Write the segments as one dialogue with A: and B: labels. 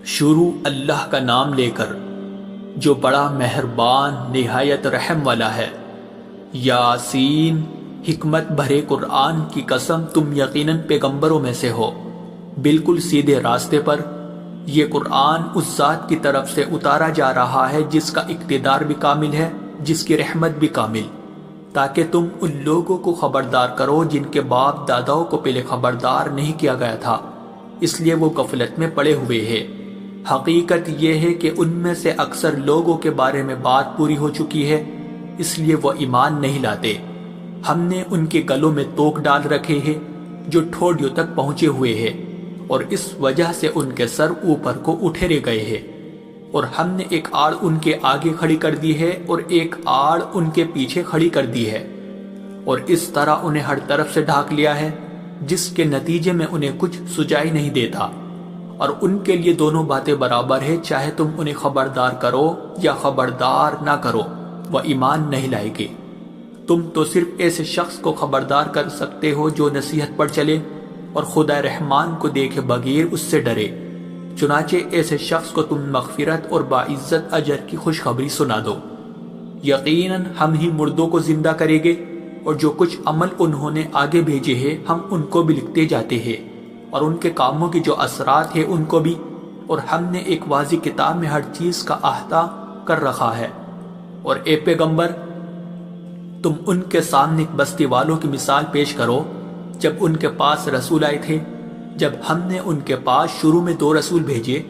A: شروع اللہ کا نام لے کر جو بڑا مہربان نہایت رحم والا ہے۔ یاسین، حکمت بھرے قرآن کی قسم، تم یقیناً پیغمبروں میں سے ہو، بالکل سیدھے راستے پر۔ یہ قرآن اس ذات کی طرف سے اتارا جا رہا ہے جس کا اقتدار بھی کامل ہے، جس کی رحمت بھی کامل، تاکہ تم ان لوگوں کو خبردار کرو جن کے باپ داداؤں کو پہلے خبردار نہیں کیا گیا تھا، اس لیے وہ غفلت میں پڑے ہوئے ہیں۔ حقیقت یہ ہے کہ ان میں سے اکثر لوگوں کے بارے میں بات پوری ہو چکی ہے، اس لیے وہ ایمان نہیں لاتے۔ ہم نے ان کے گلوں میں توق ڈال رکھے ہیں جو ٹھوڑیوں تک پہنچے ہوئے ہیں، اور اس وجہ سے ان کے سر اوپر کو اٹھیرے گئے ہیں، اور ہم نے ایک آڑ ان کے آگے کھڑی کر دی ہے اور ایک آڑ ان کے پیچھے کھڑی کر دی ہے، اور اس طرح انہیں ہر طرف سے ڈھانک لیا ہے، جس کے نتیجے میں انہیں کچھ سجائی نہیں دیتا۔ اور ان کے لیے دونوں باتیں برابر ہے، چاہے تم انہیں خبردار کرو یا خبردار نہ کرو، وہ ایمان نہیں لائے گے۔ تم تو صرف ایسے شخص کو خبردار کر سکتے ہو جو نصیحت پر چلے اور خدا رحمان کو دیکھے بغیر اس سے ڈرے۔ چنانچہ ایسے شخص کو تم مغفرت اور باعزت اجر کی خوشخبری سنا دو۔ یقیناً ہم ہی مردوں کو زندہ کریں گے، اور جو کچھ عمل انہوں نے آگے بھیجے ہیں ہم ان کو بھی لکھتے جاتے ہیں، اور ان کے کاموں کی جو اثرات ہیں ان کو بھی، اور ہم نے ایک واضح کتاب میں ہر چیز کا احاطہ کر رکھا ہے۔ اور اے پیغمبر، تم ان کے سامنے ایک بستی والوں کی مثال پیش کرو جب ان کے پاس رسول آئے تھے۔ جب ہم نے ان کے پاس شروع میں 2 رسول بھیجے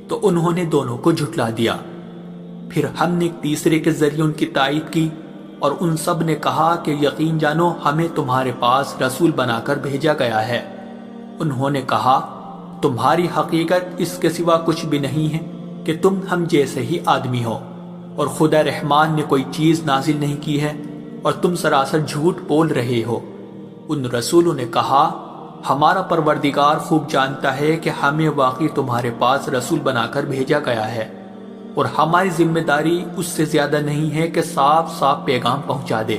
A: تو انہوں نے دونوں کو جھٹلا دیا، پھر ہم نے ایک تیسرے کے ذریعے ان کی تائید کی، اور ان سب نے کہا کہ یقین جانو ہمیں تمہارے پاس رسول بنا کر بھیجا گیا ہے۔ انہوں نے کہا تمہاری حقیقت اس کے سوا کچھ بھی نہیں ہے کہ تم ہم جیسے ہی آدمی ہو، اور خدا رحمان نے کوئی چیز نازل نہیں کی ہے، اور تم سراسر جھوٹ بول رہے ہو۔ ان رسولوں نے کہا ہمارا پروردگار خوب جانتا ہے کہ ہمیں واقعی تمہارے پاس رسول بنا کر بھیجا گیا ہے، اور ہماری ذمہ داری اس سے زیادہ نہیں ہے کہ صاف صاف پیغام پہنچا دے۔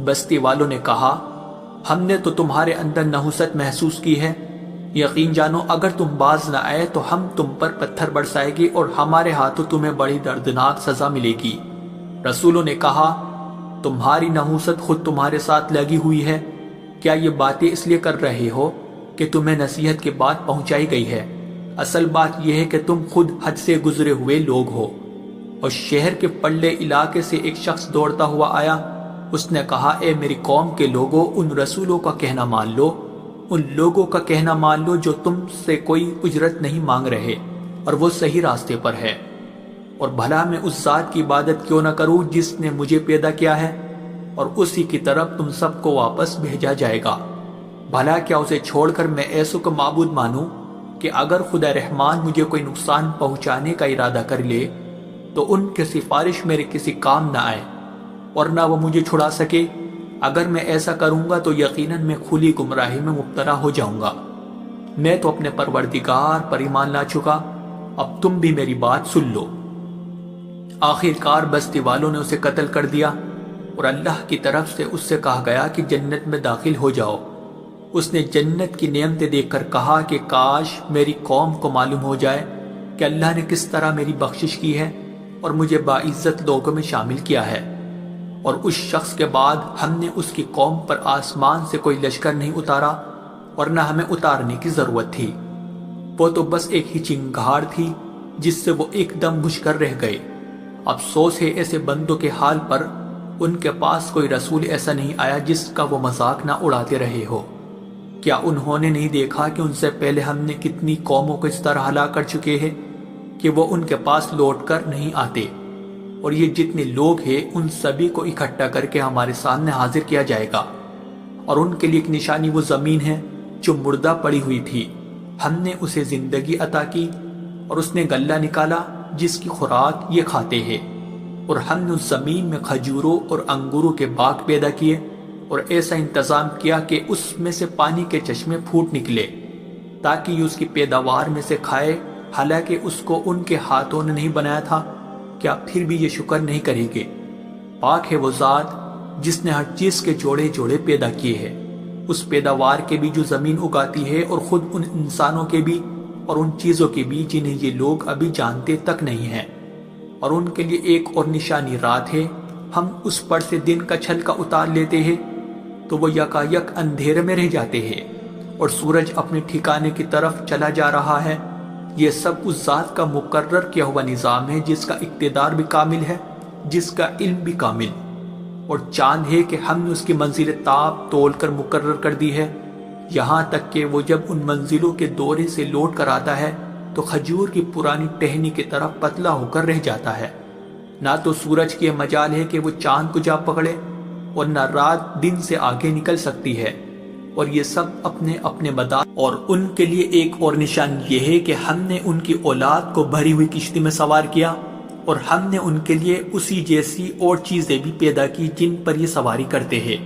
A: بستی والوں نے کہا ہم نے تو تمہارے اندر نحوست محسوس کی ہے، یقین جانو اگر تم باز نہ آئے تو ہم تم پر پتھر برسائے گی اور ہمارے ہاتھوں تمہیں بڑی دردناک سزا ملے گی۔ رسولوں نے کہا تمہاری نحوست خود تمہارے ساتھ لگی ہوئی ہے، کیا یہ باتیں اس لیے کر رہے ہو کہ تمہیں نصیحت کی بات پہنچائی گئی ہے؟ اصل بات یہ ہے کہ تم خود حد سے گزرے ہوئے لوگ ہو۔ اور شہر کے پلے علاقے سے ایک شخص دوڑتا ہوا آیا، اس نے کہا اے میری قوم کے لوگوں، ان رسولوں کا کہنا مان لو، ان لوگوں کا کہنا مان لو جو تم سے کوئی اجرت نہیں مانگ رہے اور وہ صحیح راستے پر ہے، اور بھلا میں اس ذات کی عبادت کیوں نہ کروں جس نے مجھے پیدا کیا ہے، اور اسی کی طرف تم سب کو واپس بھیجا جائے گا۔ بھلا کیا اسے چھوڑ کر میں ایسوں کو معبود مانوں کہ اگر خدا رحمان مجھے کوئی نقصان پہنچانے کا ارادہ کر لے تو ان کی سفارش میرے کسی کام نہ آئے، اور نہ وہ مجھے چھڑا سکے۔ اگر میں ایسا کروں گا تو یقیناً میں کھلی گمراہی میں مبتلا ہو جاؤں گا۔ میں تو اپنے پروردگار پر ایمان لا چکا، اب تم بھی میری بات سن لو۔ آخر کار بستی والوں نے اسے قتل کر دیا، اور اللہ کی طرف سے اس سے کہا گیا کہ جنت میں داخل ہو جاؤ۔ اس نے جنت کی نعمتیں دیکھ کر کہا کہ کاش میری قوم کو معلوم ہو جائے کہ اللہ نے کس طرح میری بخشش کی ہے اور مجھے باعزت لوگوں میں شامل کیا ہے۔ اور اس شخص کے بعد ہم نے اس کی قوم پر آسمان سے کوئی لشکر نہیں اتارا، اور نہ ہمیں اتارنے کی ضرورت تھی، وہ تو بس ایک ہی چنگھاڑ تھی جس سے وہ ایک دم بجھ کر رہ گئے۔ افسوس ہے ایسے بندوں کے حال پر، ان کے پاس کوئی رسول ایسا نہیں آیا جس کا وہ مذاق نہ اڑاتے رہے ہو۔ کیا انہوں نے نہیں دیکھا کہ ان سے پہلے ہم نے کتنی قوموں کو اس طرح ہلاک کر چکے ہیں کہ وہ ان کے پاس لوٹ کر نہیں آتے؟ اور یہ جتنے لوگ ہیں ان سبھی کو اکٹھا کر کے ہمارے سامنے حاضر کیا جائے گا، اور ان کے لیے ایک نشانی وہ زمین ہے جو مردہ پڑی ہوئی تھی، ہم نے اسے زندگی عطا کی، اور اس نے غلہ نکالا جس کی خوراک یہ کھاتے ہیں، اور ہم نے اس زمین میں کھجوروں اور انگوروں کے باغ پیدا کیے، اور ایسا انتظام کیا کہ اس میں سے پانی کے چشمے پھوٹ نکلے تاکہ یہ اس کی پیداوار میں سے کھائے، حالانکہ اس کو ان کے ہاتھوں نے نہیں بنایا تھا۔ کیا پھر بھی یہ شکر نہیں کریں گے؟ پاک ہے وہ ذات جس نے ہر چیز کے جوڑے جوڑے پیدا کیے ہیں، اس پیداوار کے بھی جو زمین اگاتی ہے اور خود ان انسانوں کے بھی، اور ان چیزوں کے بھی جنہیں یہ لوگ ابھی جانتے تک نہیں ہیں، اور ان کے لیے ایک اور نشانی رات ہے، ہم اس پر سے دن کا چھلکا اتار لیتے ہیں تو وہ یکایک اندھیرے میں رہ جاتے ہیں اور سورج اپنے ٹھکانے کی طرف چلا جا رہا ہے۔ یہ سب اس ذات کا مقرر کیا ہوا نظام ہے جس کا اقتدار بھی کامل ہے، جس کا علم بھی کامل، اور چاند ہے کہ ہم نے اس کی منزل تاب تول کر مقرر کر دی ہے، یہاں تک کہ وہ جب ان منزلوں کے دورے سے لوٹ کر آتا ہے تو کھجور کی پرانی ٹہنی کی طرح پتلا ہو کر رہ جاتا ہے۔ نہ تو سورج کی مجال ہے کہ وہ چاند کو جا پکڑے اور نہ رات دن سے آگے نکل سکتی ہے، اور یہ سب اپنے اپنے مدار، اور ان کے لیے ایک اور نشان یہ ہے کہ ہم نے ان کی اولاد کو بھری ہوئی کشتی میں سوار کیا، اور ہم نے ان کے لیے اسی جیسی اور چیزیں بھی پیدا کی جن پر یہ سواری کرتے ہیں،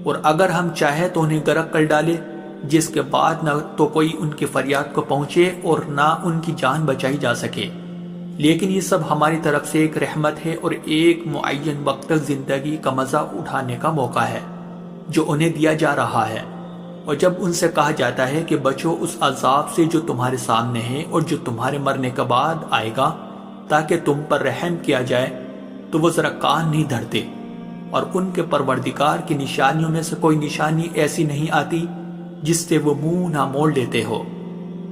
A: اور اگر ہم چاہیں تو انہیں غرق کر ڈالے، جس کے بعد نہ تو کوئی ان کی فریاد کو پہنچے اور نہ ان کی جان بچائی جا سکے۔ لیکن یہ سب ہماری طرف سے ایک رحمت ہے اور ایک معین وقت تک زندگی کا مزہ اٹھانے کا موقع ہے جو انہیں دیا جا رہا ہے۔ اور جب ان سے کہا جاتا ہے کہ بچو اس عذاب سے جو تمہارے سامنے ہے اور جو تمہارے مرنے کے بعد آئے گا تاکہ تم پر رحم کیا جائے، تو وہ ذرا کان نہیں دھرتے، اور ان کے پروردگار کی نشانیوں میں سے کوئی نشانی ایسی نہیں آتی جس سے وہ منہ نہ موڑ لیتے ہو۔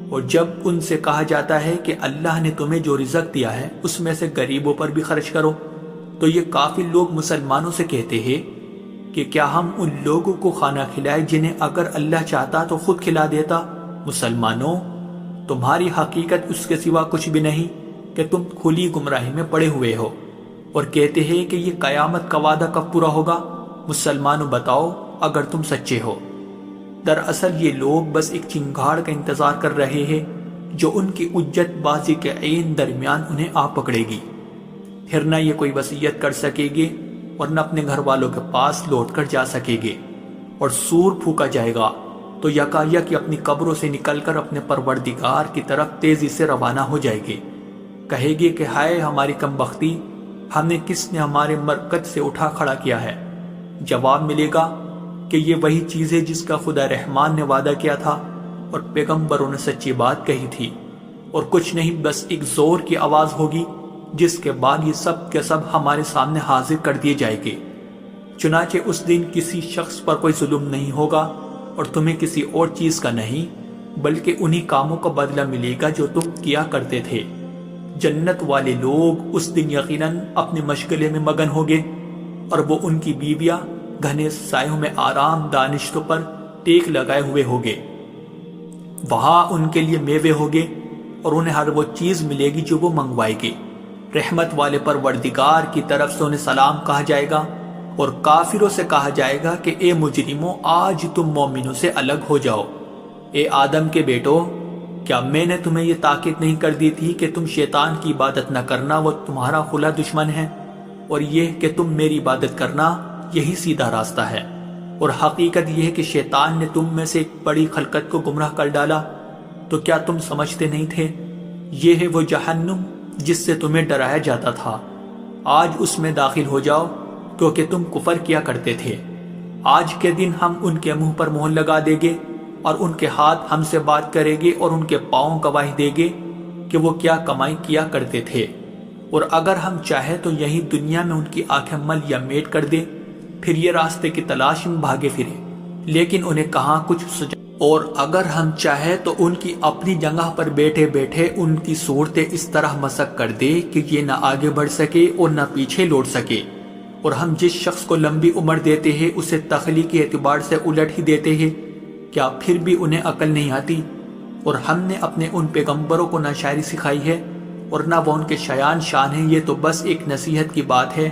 A: اور جب ان سے کہا جاتا ہے کہ اللہ نے تمہیں جو رزق دیا ہے اس میں سے غریبوں پر بھی خرچ کرو، تو یہ کافی لوگ مسلمانوں سے کہتے ہیں کہ کیا ہم ان لوگوں کو کھانا کھلائے جنہیں اگر اللہ چاہتا تو خود کھلا دیتا؟ مسلمانوں، تمہاری حقیقت اس کے سوا کچھ بھی نہیں کہ تم کھلی گمراہی میں پڑے ہوئے ہو، اور کہتے ہیں کہ یہ قیامت کا وعدہ کب پورا ہوگا؟ مسلمانوں بتاؤ اگر تم سچے ہو۔ دراصل یہ لوگ بس ایک چنگاڑ کا انتظار کر رہے ہیں جو ان کی حجت بازی کے عین درمیان انہیں آ پکڑے گی، پھر نہ یہ کوئی وصیت کر سکے گے اور نہ اپنے گھر والوں کے پاس لوٹ کر جا سکے گے، اور سور پھونکا جائے گا تو یکایک اپنی قبروں سے نکل کر اپنے پروردگار کی طرف تیزی سے روانہ ہو جائے گے، کہے گے کہ ہائے ہماری کم بختی، ہمیں کس نے ہمارے مرکز سے اٹھا کھڑا کیا ہے؟ جواب ملے گا کہ یہ وہی چیز ہے جس کا خدا رحمان نے وعدہ کیا تھا اور پیغمبروں نے سچی بات کہی تھی، اور کچھ نہیں، بس ایک زور کی آواز ہوگی جس کے بعد یہ سب کے سب ہمارے سامنے حاضر کر دیے جائیں گے۔ چنانچہ اس دن کسی شخص پر کوئی ظلم نہیں ہوگا اور تمہیں کسی اور چیز کا نہیں، بلکہ انہی کاموں کا بدلہ ملے گا جو تم کیا کرتے تھے۔ جنت والے لوگ اس دن یقیناً اپنے مشغلے میں مگن ہوگے، اور وہ ان کی بیویاں گھنے سایوں میں آرام دانشتوں پر ٹیک لگائے ہوئے ہوگے۔ وہاں ان کے لیے میوے ہوگے اور انہیں ہر وہ چیز ملے گی جو وہ منگوائے گے۔ رحمت والے پروردگار کی طرف سے انہیں سلام کہا جائے گا، اور کافروں سے کہا جائے گا کہ اے مجرموں، آج تم مومنوں سے الگ ہو جاؤ۔ اے آدم کے بیٹو، کیا میں نے تمہیں یہ تاکید نہیں کر دی تھی کہ تم شیطان کی عبادت نہ کرنا، وہ تمہارا کھلا دشمن ہے، اور یہ کہ تم میری عبادت کرنا، یہی سیدھا راستہ ہے۔ اور حقیقت یہ ہے کہ شیطان نے تم میں سے ایک بڑی خلقت کو گمراہ کر ڈالا، تو کیا تم سمجھتے نہیں تھے؟ یہ ہے وہ جہنم جس سے تمہیں ڈرایا جاتا تھا، آج اس میں داخل ہو جاؤ کیونکہ تم کفر کیا کرتے تھے۔ آج کے دن ہم ان کے منہ پر مہر لگا دیں گے، اور ان کے ہاتھ ہم سے بات کریں گے، اور ان کے پاؤں گواہی دیں گے کہ وہ کیا کمائی کیا کرتے تھے۔ اور اگر ہم چاہیں تو یہی دنیا میں ان کی آنکھیں مل یا میٹ کر دیں، پھر یہ راستے کی تلاش میں بھاگے پھرے، لیکن انہیں کہاں کچھ سجا۔ اور اگر ہم چاہیں تو ان کی اپنی جگہ پر بیٹھے بیٹھے ان کی صورتیں اس طرح مسخ کر دے کہ یہ نہ آگے بڑھ سکے اور نہ پیچھے لوٹ سکے۔ اور ہم جس شخص کو لمبی عمر دیتے ہیں اسے تخلیقی اعتبار سے الٹ ہی دیتے ہیں، کیا پھر بھی انہیں عقل نہیں آتی؟ اور ہم نے اپنے ان پیغمبروں کو نہ شاعری سکھائی ہے اور نہ وہ ان کے شایان شان ہیں، یہ تو بس ایک نصیحت کی بات ہے،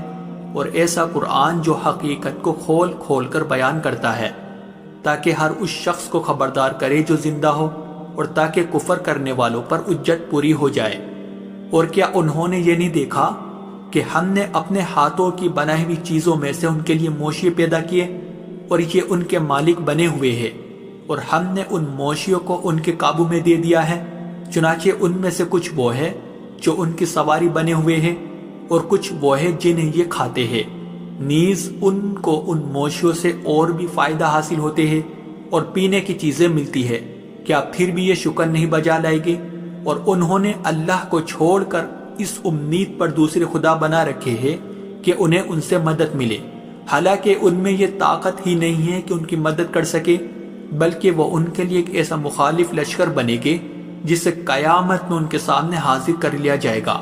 A: اور ایسا قرآن جو حقیقت کو کھول کھول کر بیان کرتا ہے تاکہ ہر اس شخص کو خبردار کرے جو زندہ ہو، اور تاکہ کفر کرنے والوں پر حجت پوری ہو جائے۔ اور کیا انہوں نے یہ نہیں دیکھا کہ ہم نے اپنے ہاتھوں کی بنائی ہوئی چیزوں میں سے ان کے لیے موشی پیدا کیے، اور یہ ان کے مالک بنے ہوئے ہیں، اور ہم نے ان موشیوں کو ان کے قابو میں دے دیا ہے، چنانچہ ان میں سے کچھ وہ ہے جو ان کی سواری بنے ہوئے ہیں، اور کچھ وہ ہے جنہیں یہ کھاتے ہیں۔ نیز ان کو ان موشیوں سے اور بھی فائدہ حاصل ہوتے ہیں اور پینے کی چیزیں ملتی ہے، کیا پھر بھی یہ شکر نہیں بجا لائے گے؟ اور انہوں نے اللہ کو چھوڑ کر اس امید پر دوسرے خدا بنا رکھے ہیں کہ انہیں ان سے مدد ملے، حالانکہ ان میں یہ طاقت ہی نہیں ہے کہ ان کی مدد کر سکے، بلکہ وہ ان کے لیے ایک ایسا مخالف لشکر بنے گے جسے قیامت میں ان کے سامنے حاضر کر لیا جائے گا۔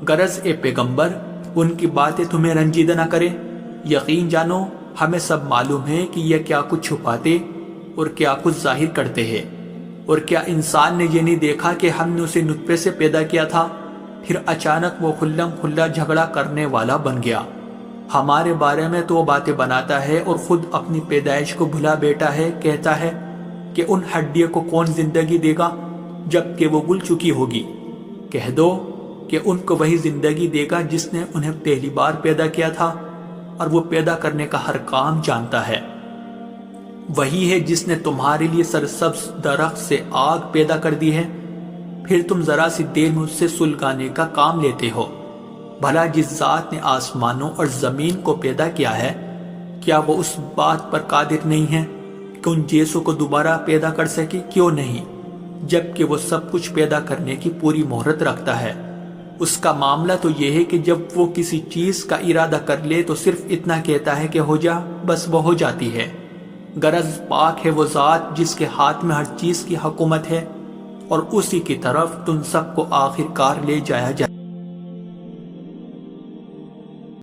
A: غرض اے پیغمبر، ان کی باتیں تمہیں رنجیدہ نہ کرے۔ یقین جانو ہمیں سب معلوم ہے کہ یہ کیا کچھ چھپاتے اور کیا کچھ ظاہر کرتے ہیں۔ اور کیا انسان نے یہ نہیں دیکھا کہ ہم نے اسے نطفے سے پیدا کیا تھا، پھر اچانک وہ کھلم کھلا جھگڑا کرنے والا بن گیا۔ ہمارے بارے میں تو وہ باتیں بناتا ہے اور خود اپنی پیدائش کو بھلا بیٹھا ہے، کہتا ہے کہ ان ہڈیوں کو کون زندگی دے گا جب کہ وہ گل چکی ہوگی۔ کہہ دو کہ ان کو وہی زندگی دے گا جس نے انہیں پہلی بار پیدا کیا تھا، اور وہ پیدا کرنے کا ہر کام جانتا ہے۔ وہی ہے جس نے تمہارے لیے سرسبز درخت سے آگ پیدا کر دی ہے، پھر تم ذرا سی دیر میں اس سے سلگانے کا کام لیتے ہو۔ بھلا جس ذات نے آسمانوں اور زمین کو پیدا کیا ہے، کیا وہ اس بات پر قادر نہیں ہے کہ ان جیسوں کو دوبارہ پیدا کر سکے؟ کیوں نہیں، جبکہ وہ سب کچھ پیدا کرنے کی پوری مہرت رکھتا ہے۔ اس کا معاملہ تو یہ ہے کہ جب وہ کسی چیز کا ارادہ کر لے تو صرف اتنا کہتا ہے کہ ہو جا، بس وہ ہو جاتی ہے۔ غرض پاک ہے وہ ذات جس کے ہاتھ میں ہر چیز کی حکومت ہے، اور اسی کی طرف تم سب کو آخر کار لے جایا جائے۔